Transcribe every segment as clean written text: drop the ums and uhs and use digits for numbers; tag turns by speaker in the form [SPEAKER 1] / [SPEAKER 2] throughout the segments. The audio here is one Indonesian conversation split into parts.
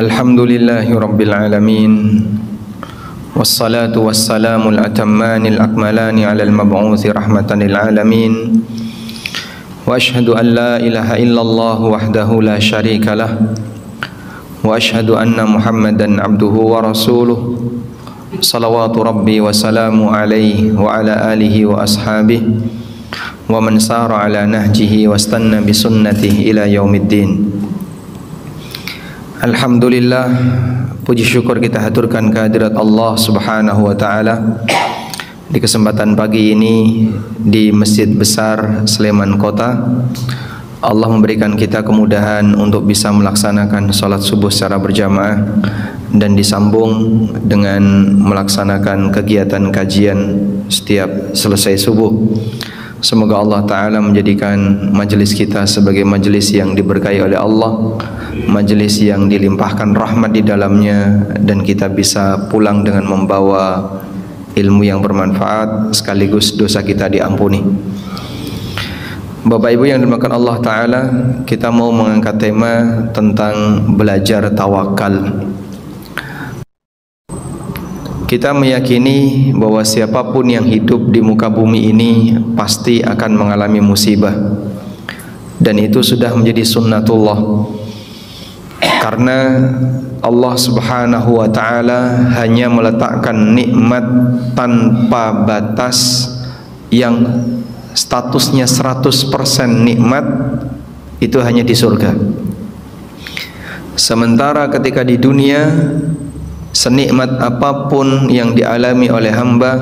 [SPEAKER 1] Alhamdulillahi Rabbil Alamin, wassalatu wassalamul atammanil akmalani ala al-mab'uthi rahmatan lil alamin. Wa ashhadu an la ilaha illallah wahdahu la syarika lah, wa ashhadu anna Muhammadan abduhu wa rasuluh. Salawatu Rabbi wa salamu alaihi wa ala alihi wa ashabihi wa man sara ala nahjihi wa istanna bi sunnatihi ila yaumiddin. Alhamdulillah, puji syukur kita haturkan kehadirat Allah Subhanahu wa taala di kesempatan pagi ini di Masjid Besar Sleman Kota. Allah memberikan kita kemudahan untuk bisa melaksanakan salat subuh secara berjamaah dan disambung dengan melaksanakan kegiatan kajian setiap selesai subuh. Semoga Allah Ta'ala menjadikan majelis kita sebagai majelis yang diberkahi oleh Allah, majelis yang dilimpahkan rahmat di dalamnya, dan kita bisa pulang dengan membawa ilmu yang bermanfaat sekaligus dosa kita diampuni. Bapak Ibu yang dimuliakan Allah Ta'ala, kita mau mengangkat tema tentang belajar tawakal. Kita meyakini bahwa siapapun yang hidup di muka bumi ini pasti akan mengalami musibah, dan itu sudah menjadi sunnatullah. Karena Allah Subhanahu wa ta'ala hanya meletakkan nikmat tanpa batas yang statusnya 100% nikmat, itu hanya di surga. Sementara ketika di dunia, senikmat apapun yang dialami oleh hamba,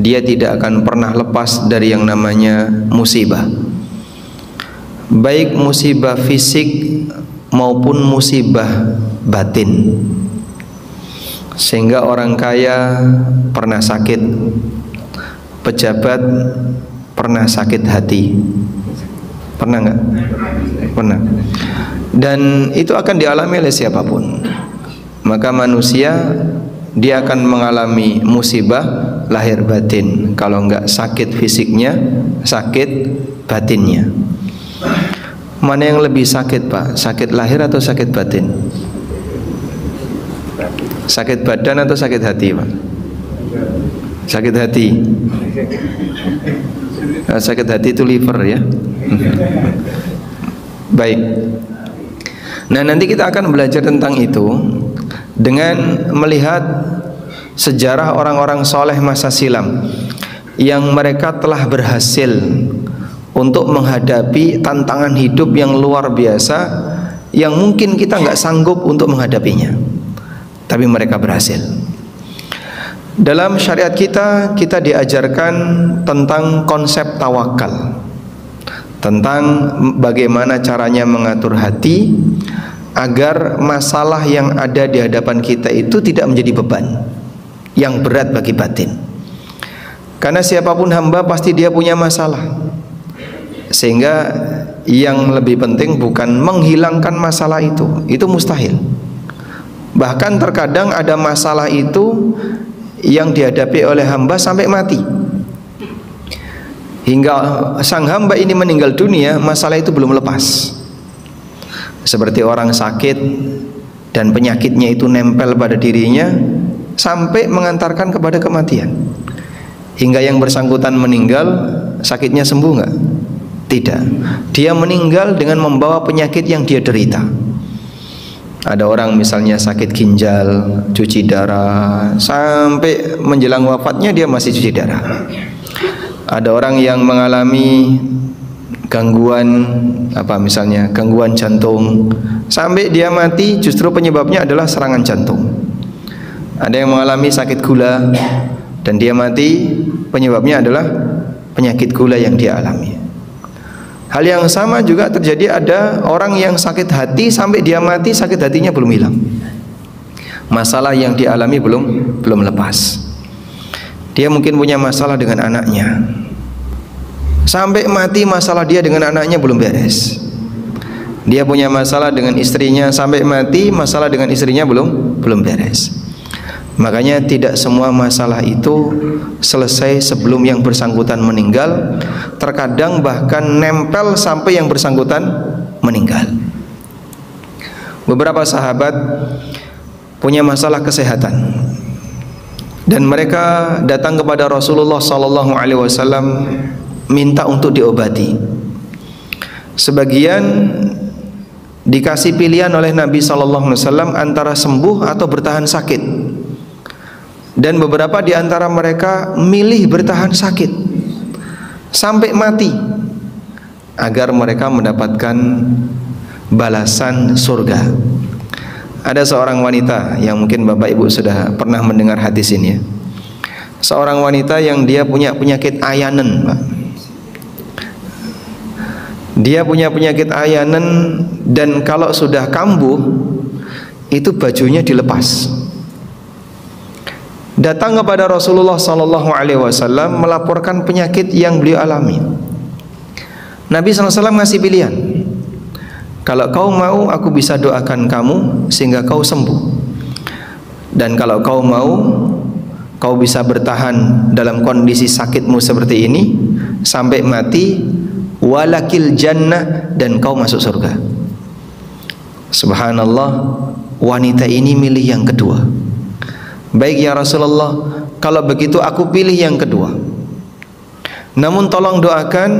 [SPEAKER 1] dia tidak akan pernah lepas dari yang namanya musibah, baik musibah fisik maupun musibah batin. Sehingga orang kaya pernah sakit, pejabat pernah sakit hati. Pernah nggak? Pernah. Dan itu akan dialami oleh siapapun. Maka manusia dia akan mengalami musibah lahir batin. Kalau enggak sakit fisiknya, sakit batinnya. Mana yang lebih sakit, Pak? Sakit lahir atau sakit batin? Sakit badan atau sakit hati, Pak? Sakit hati. Nah, sakit hati itu liver ya. Baik. Nah, nanti kita akan belajar tentang itu dengan melihat sejarah orang-orang soleh masa silam yang mereka telah berhasil untuk menghadapi tantangan hidup yang luar biasa, yang mungkin kita nggak sanggup untuk menghadapinya, tapi mereka berhasil. Dalam syariat kita diajarkan tentang konsep tawakal, tentang bagaimana caranya mengatur hati agar masalah yang ada di hadapan kita itu tidak menjadi beban yang berat bagi batin. Karena siapapun hamba pasti dia punya masalah, sehingga yang lebih penting bukan menghilangkan masalah itu mustahil. Bahkan terkadang ada masalah itu yang dihadapi oleh hamba sampai mati, hingga sang hamba ini meninggal dunia, masalah itu belum lepas. Seperti orang sakit dan penyakitnya itu nempel pada dirinya sampai mengantarkan kepada kematian, hingga yang bersangkutan meninggal, sakitnya sembuh nggak? Tidak. Dia meninggal dengan membawa penyakit yang dia derita. Ada orang misalnya sakit ginjal, cuci darah, sampai menjelang wafatnya dia masih cuci darah. Ada orang yang mengalami gangguan misalnya gangguan jantung, sampai dia mati justru penyebabnya adalah serangan jantung. Ada yang mengalami sakit gula dan dia mati penyebabnya adalah penyakit gula yang dia alami. Hal yang sama juga terjadi, ada orang yang sakit hati sampai dia mati sakit hatinya belum hilang. Masalah yang dialami belum lepas. Dia mungkin punya masalah dengan anaknya, sampai mati masalah dia dengan anaknya belum beres. Dia punya masalah dengan istrinya, sampai mati masalah dengan istrinya belum beres. Makanya tidak semua masalah itu selesai sebelum yang bersangkutan meninggal. Terkadang bahkan nempel sampai yang bersangkutan meninggal. beberapa sahabat punya masalah kesehatan dan mereka datang kepada Rasulullah sallallahu alaihi wasallam minta untuk diobati. Sebagian dikasih pilihan oleh Nabi sallallahu alaihi wasallam antara sembuh atau bertahan sakit. Dan beberapa di antara mereka milih bertahan sakit sampai mati agar mereka mendapatkan balasan surga. Ada seorang wanita yang mungkin Bapak Ibu sudah pernah mendengar hadis ini ya. Seorang wanita yang dia punya penyakit ayanen, Pak. Dia punya penyakit ayanen dan kalau sudah kambuh itu bajunya dilepas. Datang kepada Rasulullah sallallahu alaihi wasallam melaporkan penyakit yang beliau alami. Nabi sallallahu alaihi wasallam ngasih pilihan. Kalau kau mau, aku bisa doakan kamu sehingga kau sembuh. Dan kalau kau mau, kau bisa bertahan dalam kondisi sakitmu seperti ini sampai mati, walakil jannah, dan kau masuk surga. Subhanallah, wanita ini milih yang kedua. Baik ya Rasulullah, kalau begitu aku pilih yang kedua. Namun tolong doakan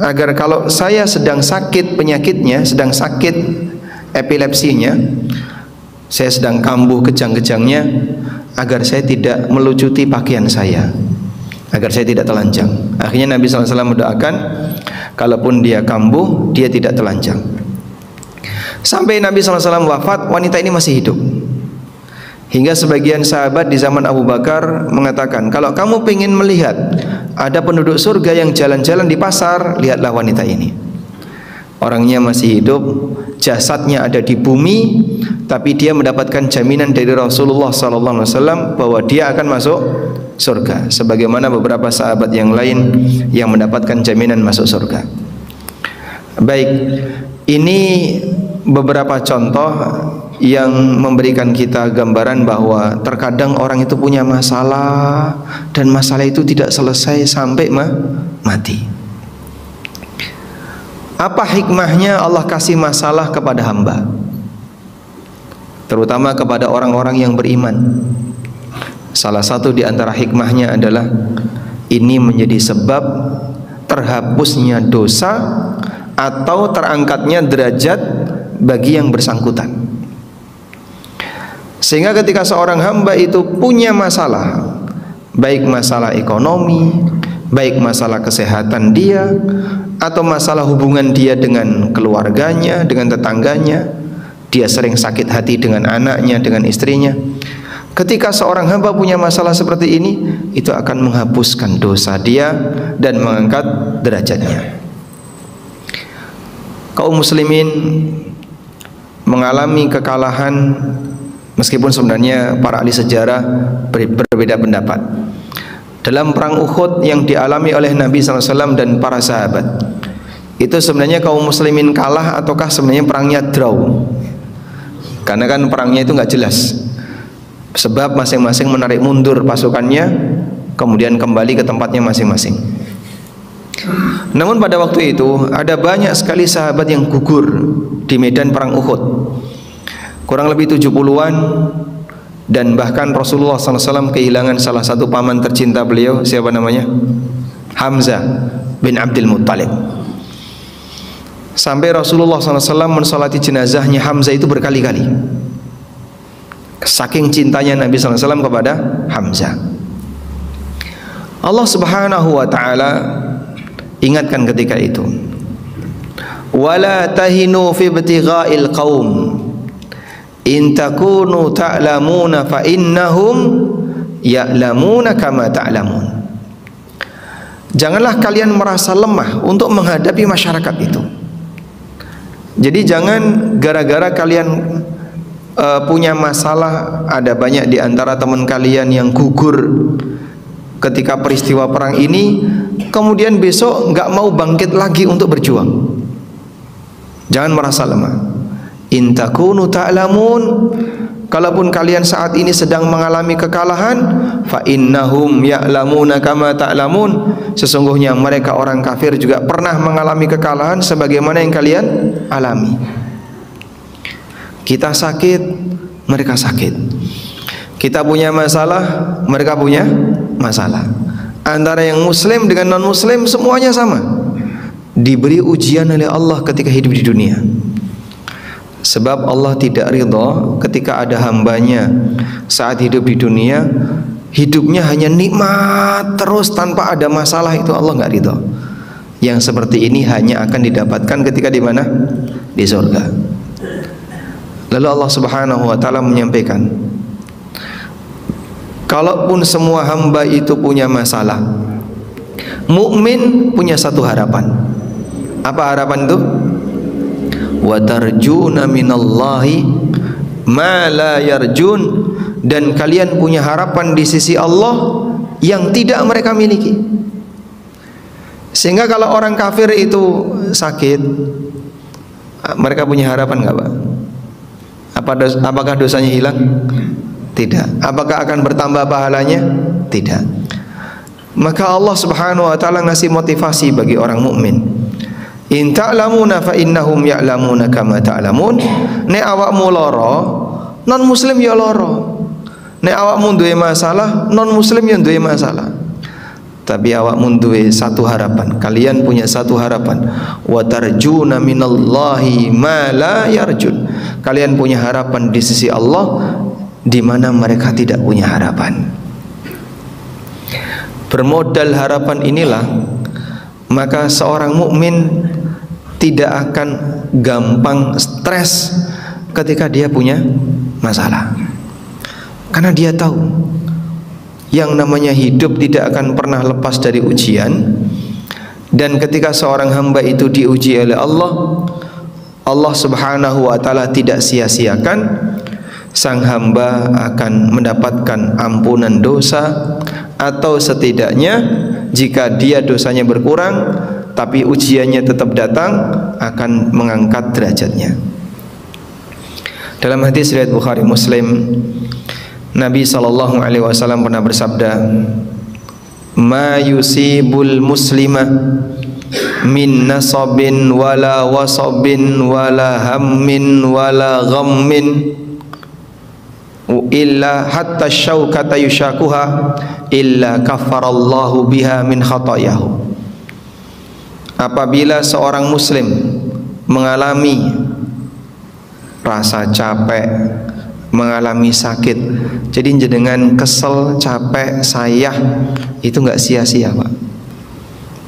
[SPEAKER 1] agar kalau saya sedang sakit penyakitnya, sedang sakit epilepsinya, saya sedang kambuh kejang-kejangnya, agar saya tidak melucuti pakaian saya, agar saya tidak telanjang. Akhirnya Nabi SAW mendoakan, kalaupun dia kambuh, dia tidak telanjang. Sampai Nabi SAW wafat, wanita ini masih hidup. Hingga sebagian sahabat di zaman Abu Bakar mengatakan, kalau kamu ingin melihat ada penduduk surga yang jalan-jalan di pasar, lihatlah wanita ini. Orangnya masih hidup, jasadnya ada di bumi, tapi dia mendapatkan jaminan dari Rasulullah SAW bahwa dia akan masuk surga, sebagaimana beberapa sahabat yang lain yang mendapatkan jaminan masuk surga. Baik, ini beberapa contoh yang memberikan kita gambaran bahwa terkadang orang itu punya masalah dan masalah itu tidak selesai sampai mati. Apa hikmahnya Allah kasih masalah kepada hamba, terutama kepada orang-orang yang beriman? Salah satu di antara hikmahnya adalah ini menjadi sebab terhapusnya dosa atau terangkatnya derajat bagi yang bersangkutan. Sehingga ketika seorang hamba itu punya masalah, baik masalah ekonomi, baik masalah kesehatan dia, atau masalah hubungan dia dengan keluarganya, dengan tetangganya, dia sering sakit hati dengan anaknya, dengan istrinya. Ketika seorang hamba punya masalah seperti ini, itu akan menghapuskan dosa dia dan mengangkat derajatnya. Kaum muslimin mengalami kekalahan, meskipun sebenarnya para ahli sejarah berbeda pendapat. Dalam perang Uhud yang dialami oleh Nabi SAW dan para sahabat, itu sebenarnya kaum muslimin kalah ataukah sebenarnya perangnya draw? Karena kan perangnya itu nggak jelas. Sebab masing-masing menarik mundur pasukannya, kemudian kembali ke tempatnya masing-masing. Namun pada waktu itu ada banyak sekali sahabat yang gugur di medan perang Uhud, kurang lebih 70-an, dan bahkan Rasulullah SAW kehilangan salah satu paman tercinta beliau, siapa namanya? Hamzah bin Abdul Muttalib. Sampai Rasulullah SAW mensolati jenazahnya Hamzah itu berkali-kali, saking cintanya Nabi SAW kepada Hamzah. Allah Subhanahu wa ta'ala ingatkan ketika itu, wala tahinu fi ibtigha'il qaum in takunu ta'lamuna fa innahum ya'lamuna kama ta'lamun. Janganlah kalian merasa lemah untuk menghadapi masyarakat itu. Jadi jangan gara-gara kalian punya masalah, ada banyak di antara teman kalian yang gugur ketika peristiwa perang ini, kemudian besok nggak mau bangkit lagi untuk berjuang. Jangan merasa lemah. In takunu ta'lamun, kalaupun kalian saat ini sedang mengalami kekalahan, fa innahum ya'lamuna kama ta'lamun, sesungguhnya mereka orang kafir juga pernah mengalami kekalahan sebagaimana yang kalian alami. Kita sakit, mereka sakit. Kita punya masalah, mereka punya masalah. Antara yang muslim dengan non muslim semuanya sama, diberi ujian oleh Allah ketika hidup di dunia. Sebab Allah tidak ridha ketika ada hambanya saat hidup di dunia hidupnya hanya nikmat terus tanpa ada masalah, itu Allah nggak ridha. Yang seperti ini hanya akan didapatkan ketika di mana? Di surga. Lalu Allah Subhanahu wa taala menyampaikan, kalaupun semua hamba itu punya masalah, mukmin punya satu harapan. Apa harapan itu? Wa tarjuna minallahi ma la yarjun, dan kalian punya harapan di sisi Allah yang tidak mereka miliki. Sehingga kalau orang kafir itu sakit, mereka punya harapan nggak Pak? Apakah dosanya hilang? Tidak. Apakah akan bertambah pahalanya? Tidak. Maka Allah Subhanahu wa taala ngasih motivasi bagi orang mukmin. In ta'lamuna fa innahum ya'lamuna kama ta'lamun. Nek awakmu lara, non muslim ya lara. Nek awakmu duwe masalah, non muslim ya duwe masalah. Tapi awakmu duwe satu harapan. Kalian punya satu harapan. Wa tarjuna minallahi ma la yarjun. Kalian punya harapan di sisi Allah di mana mereka tidak punya harapan. Bermodal harapan inilah maka seorang mukmin tidak akan gampang stres ketika dia punya masalah, karena dia tahu yang namanya hidup tidak akan pernah lepas dari ujian. Dan ketika seorang hamba itu diuji oleh Allah, Allah Subhanahu wa taala tidak sia-siakan. Sang hamba akan mendapatkan ampunan dosa, atau setidaknya jika dia dosanya berkurang tapi ujiannya tetap datang, akan mengangkat derajatnya. Dalam hadis riwayat Bukhari Muslim, Nabi SAW pernah bersabda, ma yusibul muslima min nasabin wala wasabin wala hammin wala ghammin illa hatta syaukata yushakuha illa kafarallahu biha min khatayahu. Apabila seorang muslim mengalami rasa capek, mengalami sakit, jadi jenengan kesel, capek, sayah, itu nggak sia-sia Pak.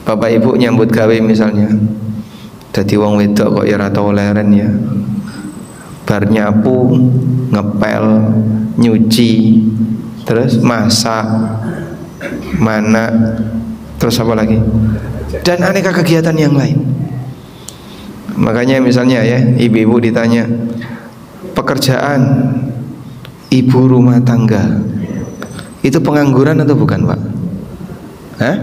[SPEAKER 1] Bapak ibu nyambut gawe misalnya, dadi wong wedok kok ya ora tau leren ya, bar nyapu, ngepel, nyuci, terus masak, mana, terus apa lagi, dan aneka kegiatan yang lain. Makanya misalnya ya, ibu-ibu ditanya pekerjaan ibu rumah tangga itu pengangguran atau bukan Pak? Hah?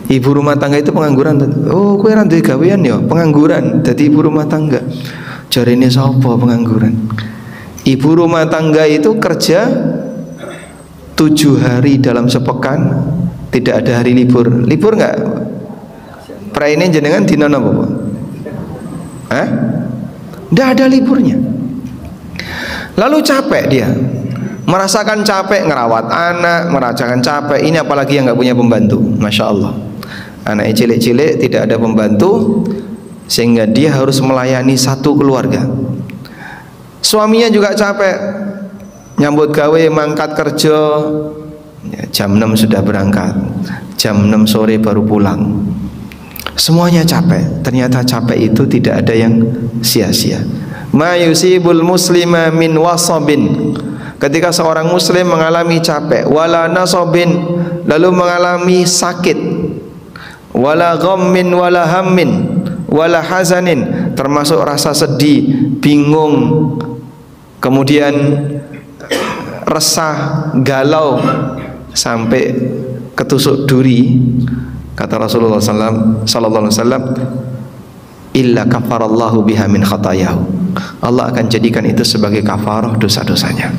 [SPEAKER 1] Ibu rumah tangga itu pengangguran? Oh, kowe ra duwe gawean ya, pengangguran. Jadi ibu rumah tangga. Jarine sapa pengangguran? Ibu rumah tangga itu kerja 7 hari dalam sepekan, tidak ada hari libur. Libur enggak? Praine jenengan dina napa, Pak? Hah? Enggak ada liburnya. Lalu capek dia, merasakan capek ngerawat anak, merasakan capek. Ini apalagi yang nggak punya pembantu, masya Allah. Anaknya cilik-cilik, tidak ada pembantu, sehingga dia harus melayani satu keluarga. Suaminya juga capek, nyambut gawe, mangkat kerja, ya, jam 6 sudah berangkat, jam 6 sore baru pulang. Semuanya capek. Ternyata capek itu tidak ada yang sia-sia. Ma yusibul muslima min wasabin, ketika seorang muslim mengalami capek, wala nasabin, lalu mengalami sakit, wala ghammin wala hammin wala hazanin, termasuk rasa sedih, bingung, kemudian resah, galau, sampai ketusuk duri. Kata Rasulullah sallallahu alaihi wasallam, illa kafarallahu biha min khatayahu. Allah akan jadikan itu sebagai kafarah dosa-dosanya.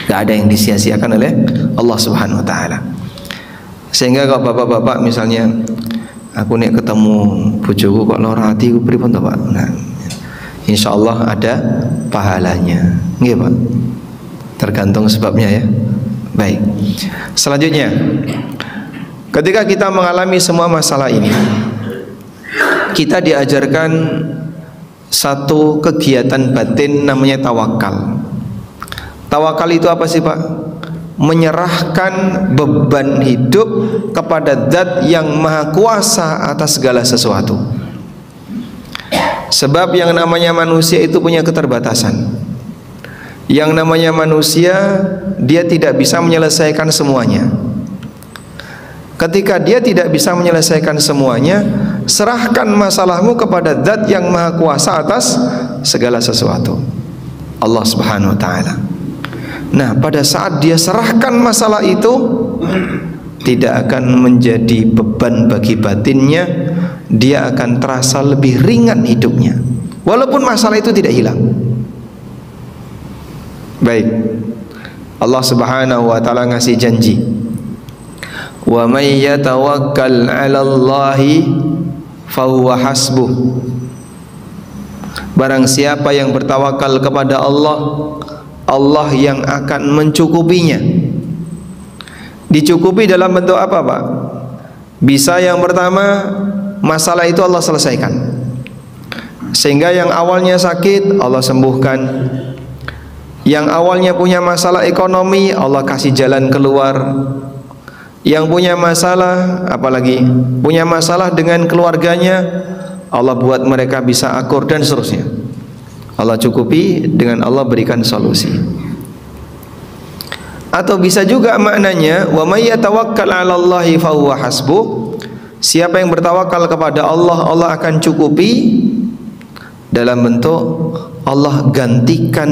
[SPEAKER 1] Tidak ada yang disia-siakan oleh Allah Subhanahu wa taala. Sehingga kalau bapak-bapak misalnya, aku nek ketemu bojoku kok lara ati ku pripun to Pak? Nah, insya Allah ada pahalanya. Nggih Pak, tergantung sebabnya ya. Baik, selanjutnya, ketika kita mengalami semua masalah ini, kita diajarkan satu kegiatan batin namanya tawakal. Tawakal itu apa sih Pak? Menyerahkan beban hidup kepada Zat yang Maha Kuasa atas segala sesuatu. Sebab yang namanya manusia itu punya keterbatasan. Yang namanya manusia, dia tidak bisa menyelesaikan semuanya. Ketika dia tidak bisa menyelesaikan semuanya, serahkan masalahmu kepada Zat yang Maha Kuasa atas segala sesuatu, Allah Subhanahu wa Ta'ala. Nah, pada saat dia serahkan masalah itu, tidak akan menjadi beban bagi batinnya, dia akan terasa lebih ringan hidupnya, walaupun masalah itu tidak hilang. Baik, Allah Subhanahu wa Ta'ala ngasih janji, wa may yatawakkal 'ala Allahi fahuwa hasbuh. Barang siapa yang bertawakal kepada Allah, Allah yang akan mencukupinya. Dicukupi dalam bentuk apa Pak? Bisa yang pertama, masalah itu Allah selesaikan, sehingga yang awalnya sakit Allah sembuhkan. Yang awalnya punya masalah ekonomi, Allah kasih jalan keluar. Yang punya masalah, apalagi punya masalah dengan keluarganya, Allah buat mereka bisa akur dan seterusnya. Allah cukupi dengan Allah berikan solusi. Atau bisa juga maknanya, wa may yatawakkal 'ala Allahi fahuwa hasbuh. Siapa yang bertawakal kepada Allah, Allah akan cukupi dalam bentuk Allah gantikan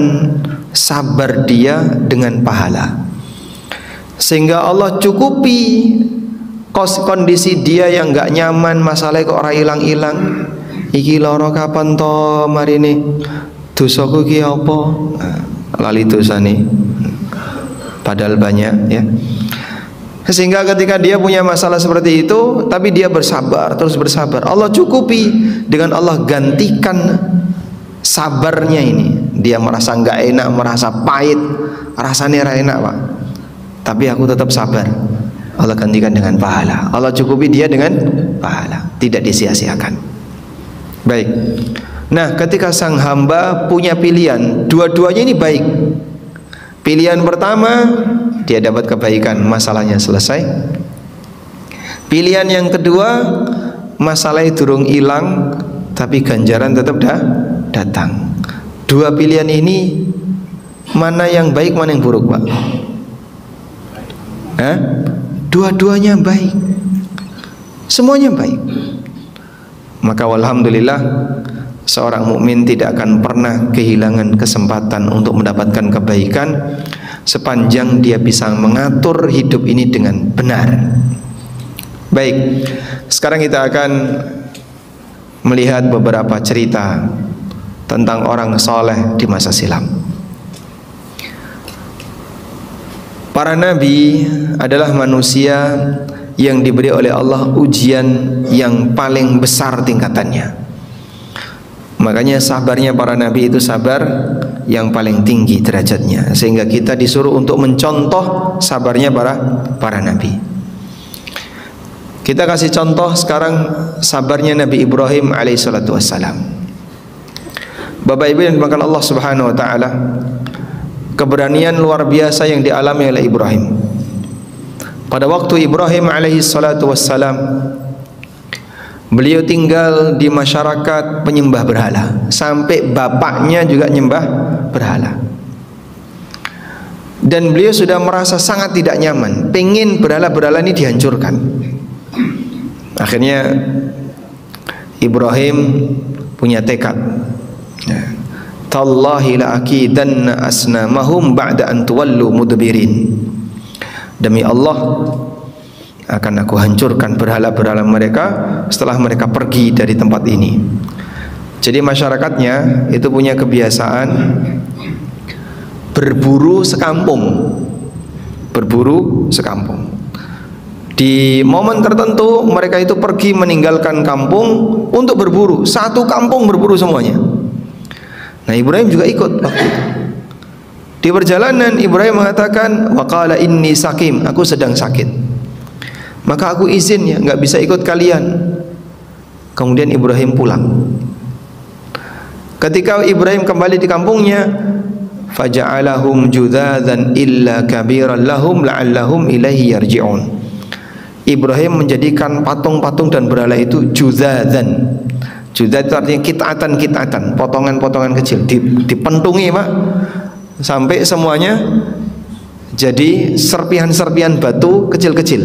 [SPEAKER 1] sabar dia dengan pahala, sehingga Allah cukupi kondisi dia yang gak nyaman, masalahnya kok ora ilang-ilang. Iki loro kapan to marine, dosaku ki apa, lali dosane padahal banyak ya. Sehingga ketika dia punya masalah seperti itu, tapi dia bersabar, terus bersabar, Allah cukupi dengan Allah gantikan sabarnya ini. Dia merasa nggak enak, merasa pahit, rasanya ra enak Pak, tapi aku tetap sabar, Allah gantikan dengan pahala. Allah cukupi dia dengan pahala, tidak disia-siakan. Baik. Nah, ketika sang hamba punya pilihan, dua-duanya ini baik. Pilihan pertama, dia dapat kebaikan, masalahnya selesai. Pilihan yang kedua, masalahnya durung hilang, tapi ganjaran tetap datang. Dua pilihan ini, mana yang baik, mana yang buruk Pak? Dua-duanya baik, semuanya baik. Maka walhamdulillah, seorang mukmin tidak akan pernah kehilangan kesempatan untuk mendapatkan kebaikan sepanjang dia bisa mengatur hidup ini dengan benar. Baik, sekarang kita akan melihat beberapa cerita tentang orang soleh di masa silam. Para nabi adalah manusia yang diberi oleh Allah ujian yang paling besar tingkatannya. Makanya sabarnya para nabi itu sabar yang paling tinggi derajatnya, sehingga kita disuruh untuk mencontoh sabarnya para nabi. Kita kasih contoh sekarang sabarnya Nabi Ibrahim alaihissalatu wassalam. Bapak Ibu yang dimakan Allah Subhanahu wa Ta'ala, keberanian luar biasa yang dialami oleh Ibrahim. Pada waktu Ibrahim alaihissalatu wassalam, beliau tinggal di masyarakat penyembah berhala, sampai bapaknya juga nyembah berhala. Dan beliau sudah merasa sangat tidak nyaman, pengen berhala-berhala ini dihancurkan. Akhirnya Ibrahim punya tekad, tallahi la akidanna asnamahum ba'da an tuwallu mudbirin. Demi Allah, akan aku hancurkan berhala-berhala mereka setelah mereka pergi dari tempat ini. Jadi masyarakatnya itu punya kebiasaan berburu sekampung. Berburu sekampung. Di momen tertentu mereka itu pergi meninggalkan kampung untuk berburu. Satu kampung berburu semuanya. Nah, Ibrahim juga ikut waktu itu. Di perjalanan Ibrahim mengatakan, wa qala inni sakim, aku sedang sakit. Maka aku izin ya, nggak bisa ikut kalian. Kemudian Ibrahim pulang. Ketika Ibrahim kembali di kampungnya, faja'alahum judadzan illa kabiran lahum la'allahum ilaihi yarji'un. Ibrahim menjadikan patung-patung dan berhala itu judadzan. Judzad itu artinya kitatan, potongan-potongan kecil, dipentungi, Pak, sampai semuanya jadi serpihan-serpihan batu kecil-kecil.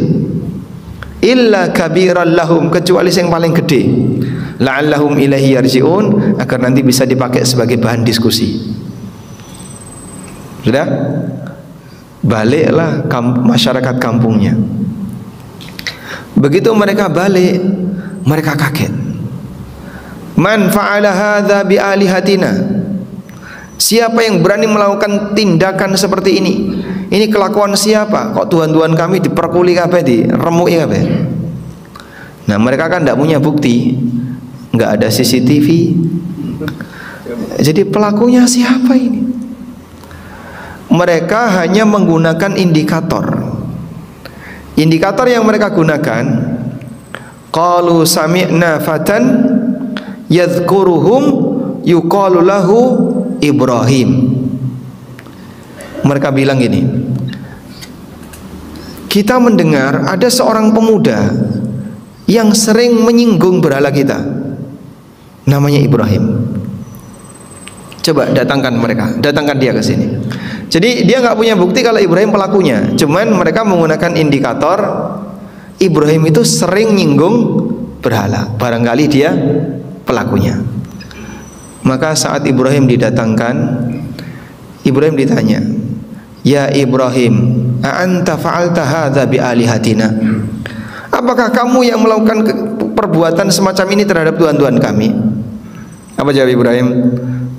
[SPEAKER 1] Illa kabiran lahum, kecuali yang paling gede, la'allahum ilaihi yarji'un, agar nanti bisa dipakai sebagai bahan diskusi. Sudah? Baliklah masyarakat kampungnya. Begitu mereka balik, mereka kaget. Man fa'ala hadza bi alihatina? Siapa yang berani melakukan tindakan seperti ini? Ini kelakuan siapa? Kok Tuhan-Tuhan kami diperkuli kabeh, diremuki kabeh? Nah, mereka kan tidak punya bukti, nggak ada CCTV. Jadi pelakunya siapa ini? Mereka hanya menggunakan indikator. Indikator yang mereka gunakan, qalu sami'na fatan yadhkuruhum yuqalu lahu Ibrahim. Mereka bilang gini, kita mendengar ada seorang pemuda yang sering menyinggung berhala kita, namanya Ibrahim. Coba datangkan dia ke sini. Jadi dia nggak punya bukti kalau Ibrahim pelakunya, cuman mereka menggunakan indikator Ibrahim itu sering nyinggung berhala, barangkali dia pelakunya. Maka saat Ibrahim didatangkan, Ibrahim ditanya, ya Ibrahim, a'anta fa'alta hadza bi alihatina? Apakah kamu yang melakukan perbuatan semacam ini terhadap Tuhan-Tuhan kami? Apa jawab Ibrahim?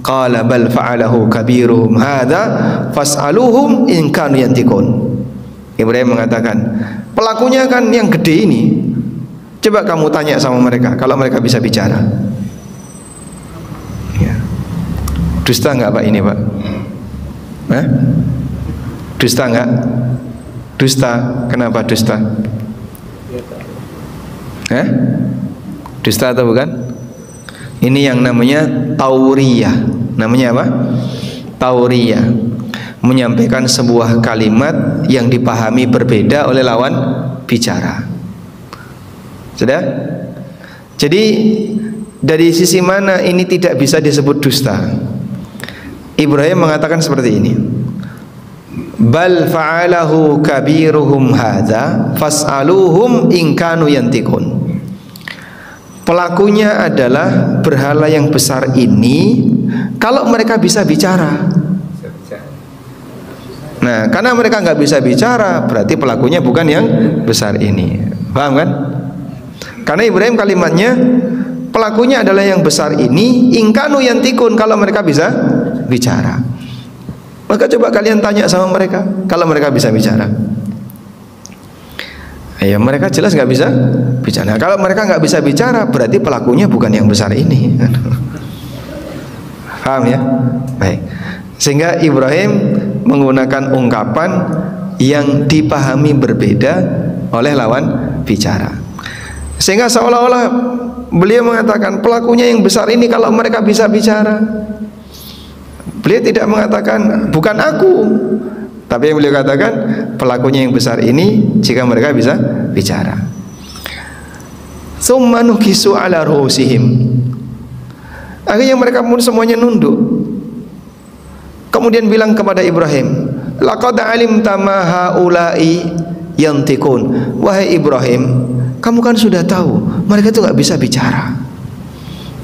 [SPEAKER 1] Qala bal fa'alahu kabiruhum hadza fas'aluhum in kanu yantikun. Ibrahim mengatakan, pelakunya kan yang gede ini. Coba kamu tanya sama mereka, kalau mereka bisa bicara. Ya. Dusta enggak Pak ini, Pak? Hah? Dusta enggak? Dusta. Kenapa dusta? Hah? Dusta atau bukan? Ini yang namanya tauriyah. Namanya apa? Tauriyah. Menyampaikan sebuah kalimat yang dipahami berbeda oleh lawan bicara. Sudah? Jadi dari sisi mana ini tidak bisa disebut dusta? Ibrahim mengatakan seperti ini, bal fa'alahu kabiruhum hadza fas'aluhum in kanu yantikun. Pelakunya adalah berhala yang besar ini kalau mereka bisa bicara. Nah, karena mereka nggak bisa bicara, berarti pelakunya bukan yang besar ini. Paham kan? Karena Ibrahim kalimatnya, pelakunya adalah yang besar ini, ingkanu yantikun, kalau mereka bisa bicara. Maka coba kalian tanya sama mereka, kalau mereka bisa bicara. Ya, mereka jelas nggak bisa bicara. Nah, kalau mereka nggak bisa bicara, berarti pelakunya bukan yang besar ini. Paham ya? Baik. Sehingga Ibrahim menggunakan ungkapan yang dipahami berbeda oleh lawan bicara. Sehingga seolah-olah beliau mengatakan pelakunya yang besar ini kalau mereka bisa bicara. Beliau tidak mengatakan bukan aku, tapi yang beliau katakan pelakunya yang besar ini jika mereka bisa bicara. Tsumma nukisu ala ruhusihim. Akhirnya mereka pun semuanya nunduk. Kemudian bilang kepada Ibrahim, laqad alimta ma haula'i yantikun. Wahai Ibrahim, kamu kan sudah tahu mereka itu nggak bisa bicara.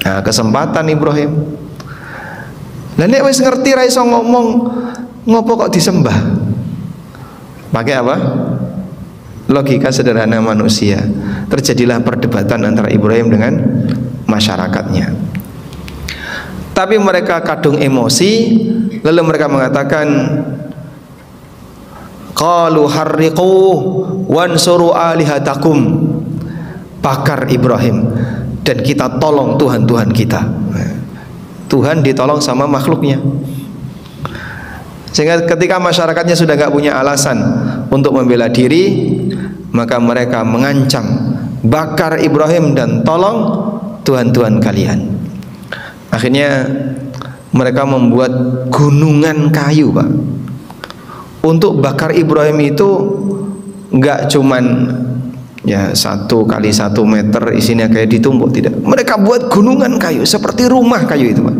[SPEAKER 1] Nah, kesempatan Ibrahim. Lah nek wis ngerti ra iso ngomong, ngopo kok disembah? Pakai apa? Logika sederhana manusia. Terjadilah perdebatan antara Ibrahim dengan masyarakatnya. Tapi mereka kadung emosi, lalu mereka mengatakan, qalu harriqu wansuru alihatakum. Bakar Ibrahim dan kita tolong Tuhan-Tuhan kita. Tuhan ditolong sama makhluknya. Sehingga ketika masyarakatnya sudah gak punya alasan untuk membela diri, maka mereka mengancam, bakar Ibrahim dan tolong Tuhan-Tuhan kalian. Akhirnya mereka membuat gunungan kayu, Pak. Untuk bakar Ibrahim itu gak cuman ya 1 kali 1 meter isinya kayak ditumpuk, tidak. Mereka buat gunungan kayu seperti rumah kayu itu, Pak.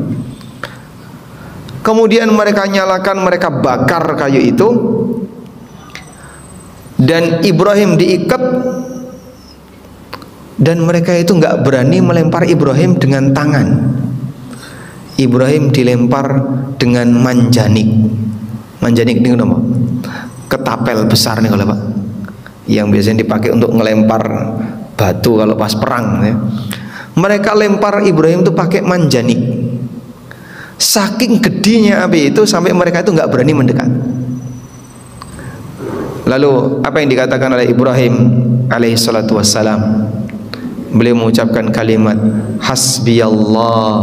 [SPEAKER 1] Kemudian mereka nyalakan, mereka bakar kayu itu, dan Ibrahim diikat, dan mereka itu nggak berani melempar Ibrahim dengan tangan. Ibrahim dilempar dengan manjanik. Manjanik ini apa? Ketapel besar nih kalau Pak, yang biasanya dipakai untuk ngelempar batu kalau pas perang ya. Mereka lempar Ibrahim itu pakai manjanik. Saking gedenya api itu sampai mereka itu nggak berani mendekat. Lalu apa yang dikatakan oleh Ibrahim alaihi salatu wassalam? Beliau mengucapkan kalimat hasbiyallah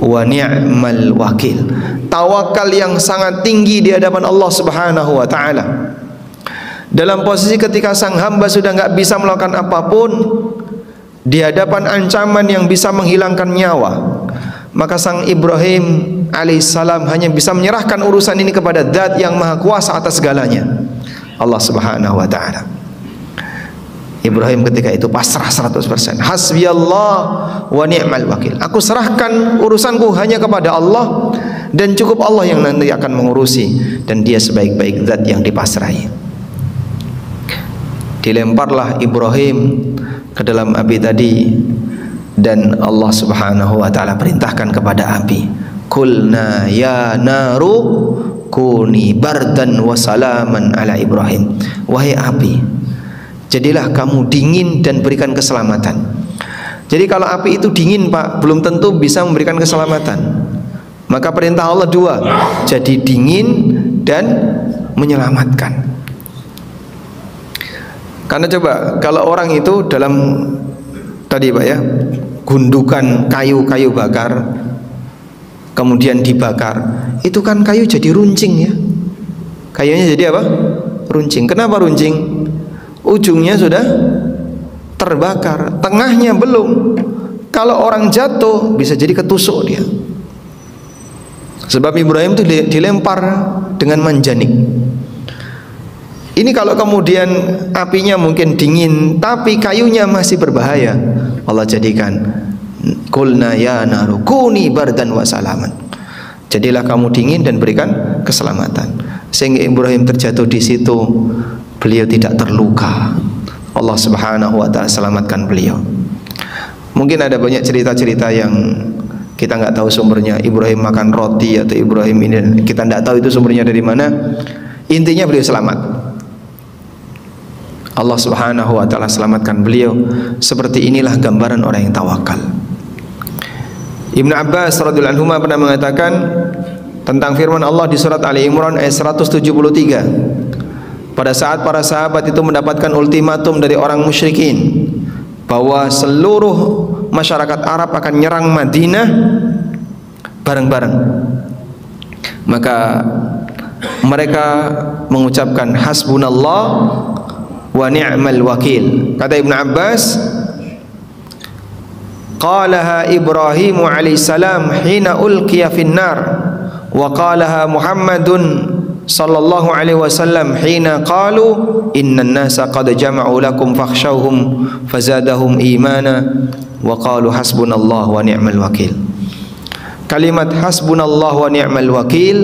[SPEAKER 1] wa ni'mal wakil. Tawakal yang sangat tinggi di hadapan Allah Subhanahu wa taala. Dalam posisi ketika sang hamba sudah nggak bisa melakukan apapun, di hadapan ancaman yang bisa menghilangkan nyawa, maka sang Ibrahim alaihissalam hanya bisa menyerahkan urusan ini kepada Zat yang maha kuasa atas segalanya, Allah Subhanahu wa ta'ala. Ibrahim ketika itu pasrah 100%. Hasbiyallah wa ni'mal wakil. Aku serahkan urusanku hanya kepada Allah, dan cukup Allah yang nanti akan mengurusi, dan Dia sebaik-baik Zat yang dipasrahi. Dilemparlah Ibrahim ke dalam api tadi, dan Allah Subhanahu wa ta'ala perintahkan kepada api, kulna ya naru kuni bardan wa salaman ala Ibrahim. Wahai api, jadilah kamu dingin dan berikan keselamatan. Jadi kalau api itu dingin, Pak, belum tentu bisa memberikan keselamatan. Maka perintah Allah 2, jadi dingin dan menyelamatkan. Karena coba kalau orang itu dalam tadi Pak ya, gundukan kayu-kayu bakar, kemudian dibakar, itu kan kayu jadi runcing ya. Kayunya jadi apa? Runcing. Kenapa runcing? Ujungnya sudah terbakar, tengahnya belum. Kalau orang jatuh bisa jadi ketusuk dia. Sebab Ibrahim itu dilempar dengan manjanik. Ini kalau kemudian apinya mungkin dingin, tapi kayunya masih berbahaya, Allah jadikan kulna ya naru kuni bardan wa salaman. Jadilah kamu dingin dan berikan keselamatan. Sehingga Ibrahim terjatuh di situ, beliau tidak terluka. Allah Subhanahu wa ta'ala selamatkan beliau. Mungkin ada banyak cerita-cerita yang kita nggak tahu sumbernya. Ibrahim makan roti atau Ibrahim ini, kita nggak tahu itu sumbernya dari mana. Intinya beliau selamat. Allah Subhanahu wa ta'ala selamatkan beliau. Seperti inilah gambaran orang yang tawakal. Ibnu Abbas radhiyallahu anhu pernah mengatakan tentang firman Allah di surat Ali Imran ayat 173, pada saat para sahabat itu mendapatkan ultimatum dari orang musyrikin bahwa seluruh masyarakat Arab akan nyerang Madinah bareng-bareng, maka mereka mengucapkan hasbunallah wa ni'mal wakil. Kata Ibnu Abbas, qalaha Ibrahim alaihissalam hina ulqiya finnar, wa qalaha Muhammadun sallallahu alaihi wasallam hina qalu innan nasa qad jama'u lakum fakhshawhum fazadahum imana wa qalu hasbunallah wa ni'mal wakil. Kalimat hasbunallah wa ni'mal wakil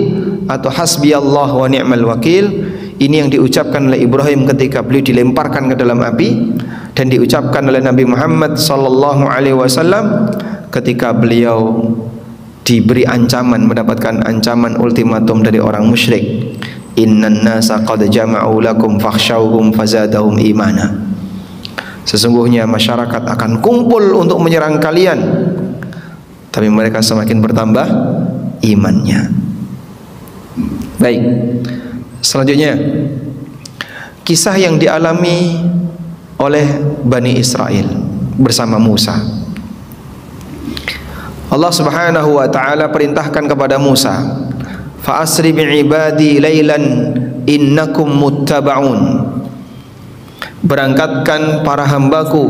[SPEAKER 1] atau hasbiyallah wa ni'mal wakil ini yang diucapkan oleh Ibrahim ketika beliau dilemparkan ke dalam api, dan diucapkan oleh Nabi Muhammad sallallahu alaihi wasallam ketika beliau diberi ancaman, mendapatkan ancaman ultimatum dari orang musyrik, innan nasa qad jama'u lakum fakhshawhum fazadahum imana. Sesungguhnya masyarakat akan kumpul untuk menyerang kalian, tapi mereka semakin bertambah imannya. Baik, selanjutnya kisah yang dialami oleh Bani Israel bersama Musa. Allah Subhanahu wa taala perintahkan kepada Musa, fa asri bi'ibadi lailan innakum muttaba'un. Berangkatkan para hambaku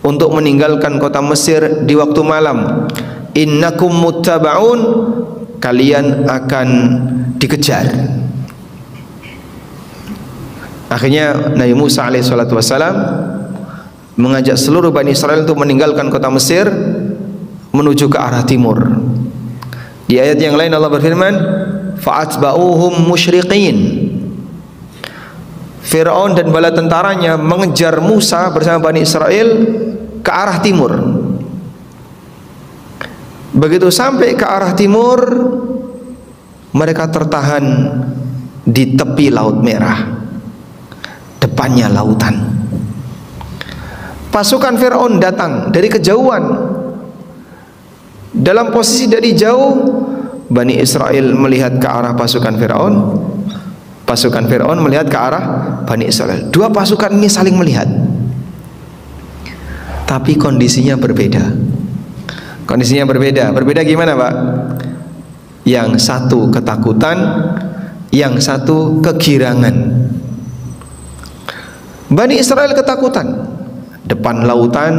[SPEAKER 1] untuk meninggalkan kota Mesir di waktu malam. Innakum muttaba'un, kalian akan dikejar. Akhirnya Nabi Musa alaihissalatu wassalam mengajak seluruh Bani Israel untuk meninggalkan kota Mesir menuju ke arah timur. Di ayat yang lain Allah berfirman, fa'atba'uhum musyriqin. Fir'aun dan bala tentaranya mengejar Musa bersama Bani Israel ke arah timur. Begitu sampai ke arah timur, mereka tertahan di tepi Laut Merah, depannya lautan. Pasukan Fir'aun datang dari kejauhan. Dalam posisi dari jauh, Bani Israel melihat ke arah pasukan Fir'aun, pasukan Fir'aun melihat ke arah Bani Israel. Dua pasukan ini saling melihat, tapi kondisinya berbeda. Kondisinya berbeda. Berbeda gimana, Pak? Yang satu ketakutan, yang satu kegirangan. Bani Israel ketakutan, depan lautan,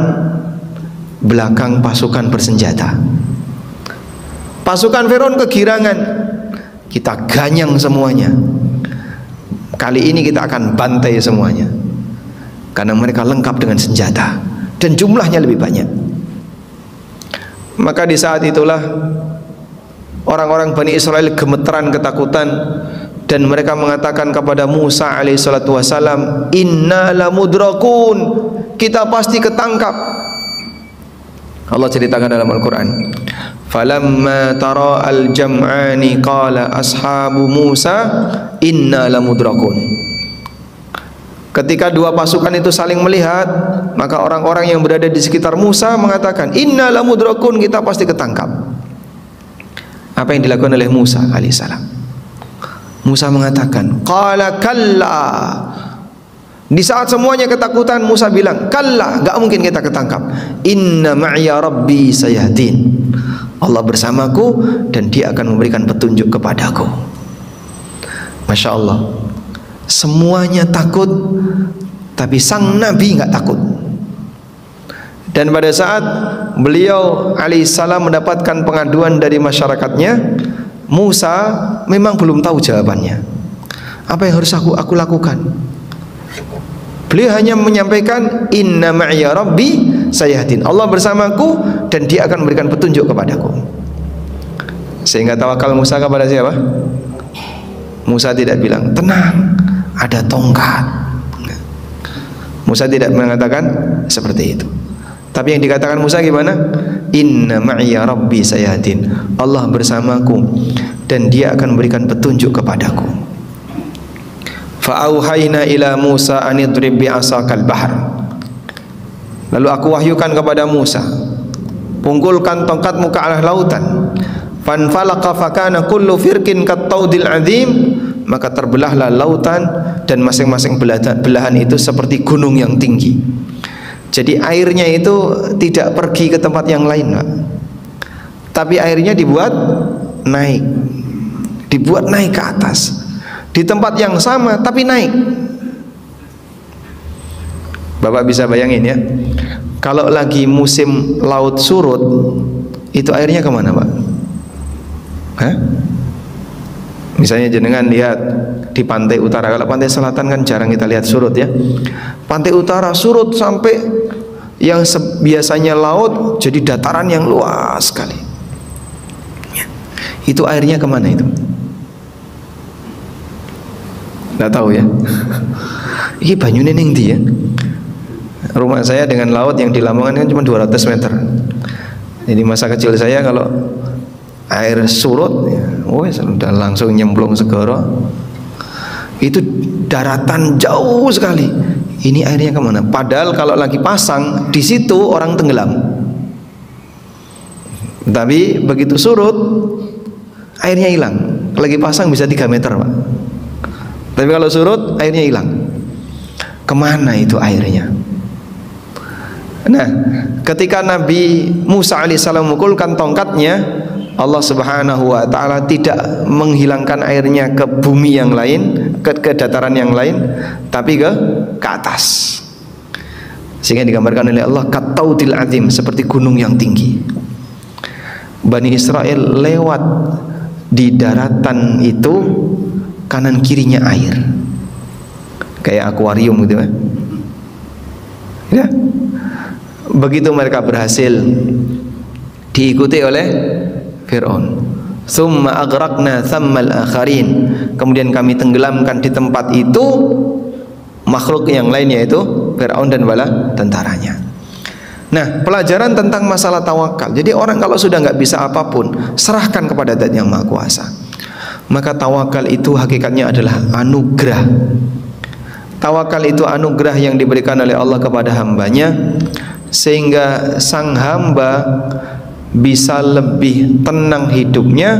[SPEAKER 1] belakang pasukan bersenjata. Pasukan Firaun kegirangan, kita ganyang semuanya. Kali ini kita akan bantai semuanya, karena mereka lengkap dengan senjata dan jumlahnya lebih banyak. Maka di saat itulah orang-orang Bani Israel gemeteran ketakutan, dan mereka mengatakan kepada Musa alaihissalatu wassalam, inna lamudrakun, kita pasti ketangkap. Allah ceritakan dalam Al-Quran, falamma tara al-jam'ani qala ashabu Musa inna lamudrakun. Ketika dua pasukan itu saling melihat, maka orang-orang yang berada di sekitar Musa mengatakan, inna lamudrakun, kita pasti ketangkap. Apa yang dilakukan oleh Musa alaihissalam? Musa mengatakan, qala kalla. Di saat semuanya ketakutan, Musa bilang, kalla, gak mungkin kita ketangkap. Inna ma'ya rabbi sayahdin. Allah bersamaku dan dia akan memberikan petunjuk kepadaku. Masya Allah, semuanya takut, tapi sang Nabi nggak takut. Dan pada saat beliau alaihissalam mendapatkan pengaduan dari masyarakatnya, Musa memang belum tahu jawabannya. Apa yang harus aku lakukan? Beliau hanya menyampaikan, inna ma'ya rabbi sayahdin. Allah bersamaku dan dia akan memberikan petunjuk kepadaku. Sehingga tawakal Musa kepada siapa? Musa tidak bilang, tenang, ada tongkat. Musa tidak mengatakan seperti itu. Tapi yang dikatakan Musa gimana? Inna ma'ya rabbi sayahdin. Allah bersamaku dan dia akan memberikan petunjuk kepadaku. Fa'auhayna ila Musa an idrib bi'asakal bahr. Lalu aku wahyukan kepada Musa, punggulkan tongkatmu ke arah lautan. Fanfalaqa fakana kullu firqin kattaudil azim. Maka terbelahlah lautan dan masing-masing belahan itu seperti gunung yang tinggi. Jadi airnya itu tidak pergi ke tempat yang lain, Pak. Tapi airnya dibuat naik ke atas. Di tempat yang sama tapi naik. Bapak bisa bayangin ya, kalau lagi musim laut surut, itu airnya kemana, Pak? Hah? Misalnya jenengan lihat di pantai utara, kalau pantai selatan kan jarang kita lihat surut ya. Pantai utara surut sampai yang biasanya laut jadi dataran yang luas sekali. Itu airnya kemana itu? Nggak tahu ya. Ini banyune ning ndi ya? Rumah saya dengan laut yang di Lamongan kan cuma 200 meter. Jadi masa kecil saya kalau air surut, sudah langsung nyemplung segoro. Itu daratan jauh sekali. Ini airnya kemana? Padahal kalau lagi pasang di situ orang tenggelam. Tapi begitu surut, airnya hilang. Lagi pasang bisa 3 meter, Pak. Tapi kalau surut, airnya hilang. Kemana itu airnya? Nah, Ketika Nabi Musa alaihissalam memukulkan tongkatnya, Allah Subhanahu wa taala tidak menghilangkan airnya ke bumi yang lain, ke dataran yang lain, tapi ke atas. Sehingga digambarkan oleh Allah kataudil azim, seperti gunung yang tinggi. Bani Israel lewat di daratan itu, kanan kirinya air, kayak akuarium gitu kan. Ya. Begitu mereka berhasil diikuti oleh Fir'aun. Tsumma aghraqna thammal akharin. Kemudian kami tenggelamkan di tempat itu makhluk yang lain, yaitu Fir'aun dan bala tentaranya. Nah, pelajaran tentang masalah tawakal. Jadi orang kalau sudah nggak bisa apapun, serahkan kepada Zat yang Maha Kuasa. Maka tawakal itu hakikatnya adalah anugerah. Tawakal itu anugerah yang diberikan oleh Allah kepada hambanya, sehingga sang hamba bisa lebih tenang hidupnya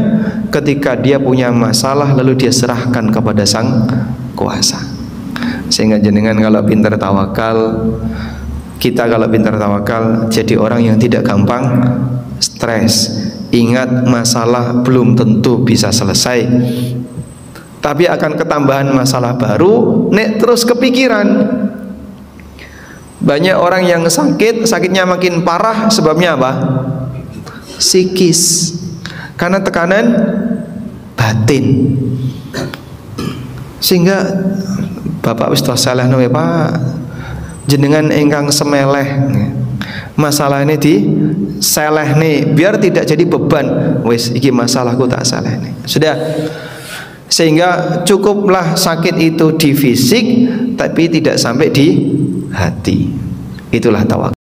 [SPEAKER 1] ketika dia punya masalah lalu dia serahkan kepada sang kuasa. Sehingga jenengan kalau pintar tawakal, kita kalau pintar tawakal jadi orang yang tidak gampang stres. Ingat, masalah belum tentu bisa selesai, tapi akan ketambahan masalah baru nek terus kepikiran. Banyak orang yang sakit, sakitnya makin parah, sebabnya apa? Psikis, karena tekanan batin. Sehingga Bapak wis salah ya Pak, jenengan ingkang semeleh masalah ini di seleh nih, biar tidak jadi beban. Wis iki masalahku tak salah nih. Sudah. Sehingga cukuplah sakit itu di fisik, tapi tidak sampai di hati. Itulah tawakal.